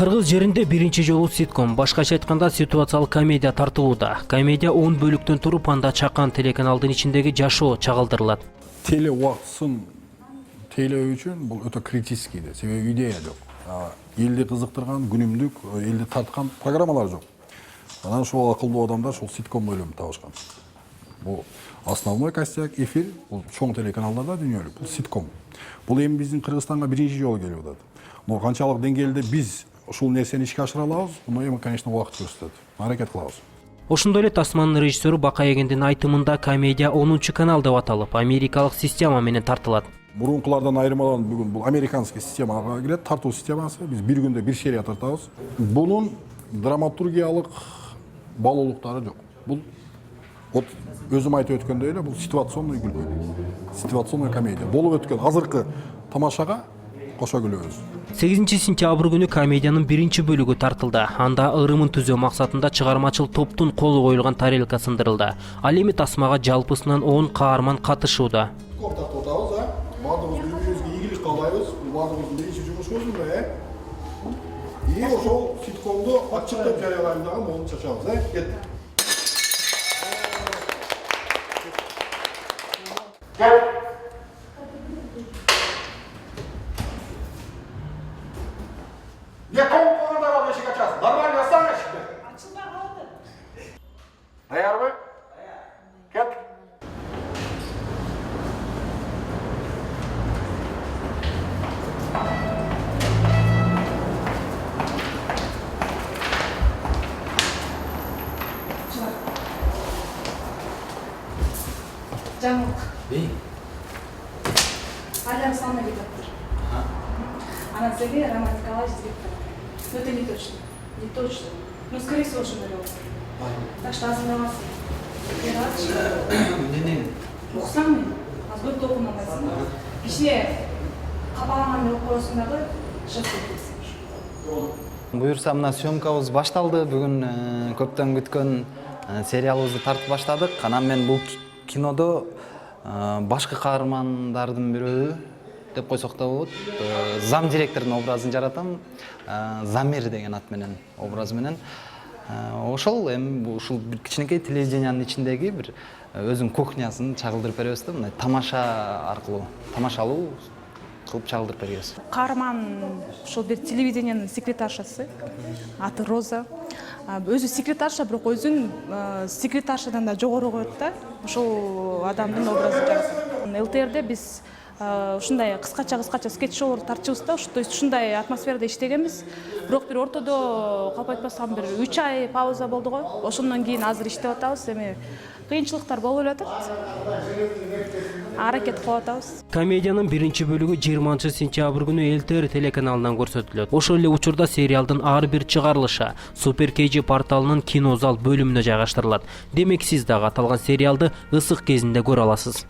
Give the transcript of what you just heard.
Кыргыз жеринде биринчи жолу ситком, башкача айтканда ситуациялык комедия тартылууда. Комедия 10 бөлүктөн туруп, анда чакан телеканалдын ичиндеги жашоо чагылдырылат. Теле убактысын тейлөө үчүн бул өтө критический да, себеби идея жок. Элди кызыктырган, күнүмдүк, элди тарткан программалар жок. Анан ошол акылдуу адамдар ошол ситком бөлүмүн табышкан. Бул основной костяк эфир, бул чоң телеканалдарда дүйнөлүк, бул ситком. Бул эми биздин Кыргызстанга биринчи жолу келип атат. Но канчалык деңгээлде биз ушул нерсени ишке ашыра алабыз, муну эми, конечно, убакыт көрсөтөт. Аракет кылабыз. Ошондой эле Тасмандын режиссеру Бакай Эгендин айтымында комедия 10 канал деп аталып, америкалык система менен тартылат. Мурункулардан айырмаланып бүгүн бул американский системага келет, тартуу системасы. Биз бир күндө бир серия тартабыз. Бунун драматургиялык балуулуктары жок. Бул вот өзүм айтып өткөндөй эле бул ситуационный күлкү. Ситуационный комедия. Болуп өткөн азыркы тамашага кошо күлөбүз. 8-сентябрь күнү комедиянын биринчи бөлүгү тартылды. Анда ырымын түзөө максатында чыгармачыл топтун колу коюлган тарелка сындырылды. Ал эми тасмага жалпысынан 10 каарман катышууда. Баардыгыбыз бири-бирибизге ийгилик каалайбыз. Баардыгыбыздын биринчи жумушубуз мына, И ошол ситкомду ачык деп жарыялайм дагы мону чачабыз, Кет. Я кому надавал ешек ачасың? Нормально астаң ешекти. Ачылбай калды. Даярбы? Кет. Жаңылык. Алям саны кетиптир. Анан сине Роман Николаевич директор. Но это не точно. Не точно. Ну, скорее всего, ошондой эле болот. Так что азырламасын. Эмне? Уксаңбы? Аз көп окумабайсың. Кичине кабагыңан окуп коесуң дагы шок кетесиң. Буюрса мына съемкабыз башталды. Бүгүн көптөн күткөн сериалыбызды тартып баштадык. Анан мен бул кинодо башкы каармандардын бирөө деп койсок да болот. Зам директордун образын жаратам. Замир деген ат менен, образ менен. Ошол эми ушул бир кичинекей телевидениянын ичиндеги бир өзүнүн кухнясын чагылдырып беребиз да, мына тамаша аркылуу, тамашалуу кылып чагылдырып беребиз. Каарман ошол бир телевидениянын секретаршасы, аты Роза. Өзү секретарша, бирок өзүн секретаршадан да жогору коет да. Ошол адамдын образын жаратат. ЛТРде биз ушундай кыскача скетч-шоулор тартчубуз да, то есть ушундай атмосферада иштегенбиз. Бирок бир ортодо калп айтпасам бир 3 ай пауза болду го. Ошондон кийин азыр иштеп атабыз. Эми кыйынчылыктар болуп эле атат. Аракет кылып атабыз. Комедиянын биринчи бөлүгү 20-сентябрь күнү ЛТР телеканалынан көрсөтүлөт. Ошол эле учурда сериалдын ар бир чыгарылышы Супер KG порталынын кинозал бөлүмүнө жайгаштырылат. Демек сиз дагы аталган сериалды ысык кезинде көрө аласыз.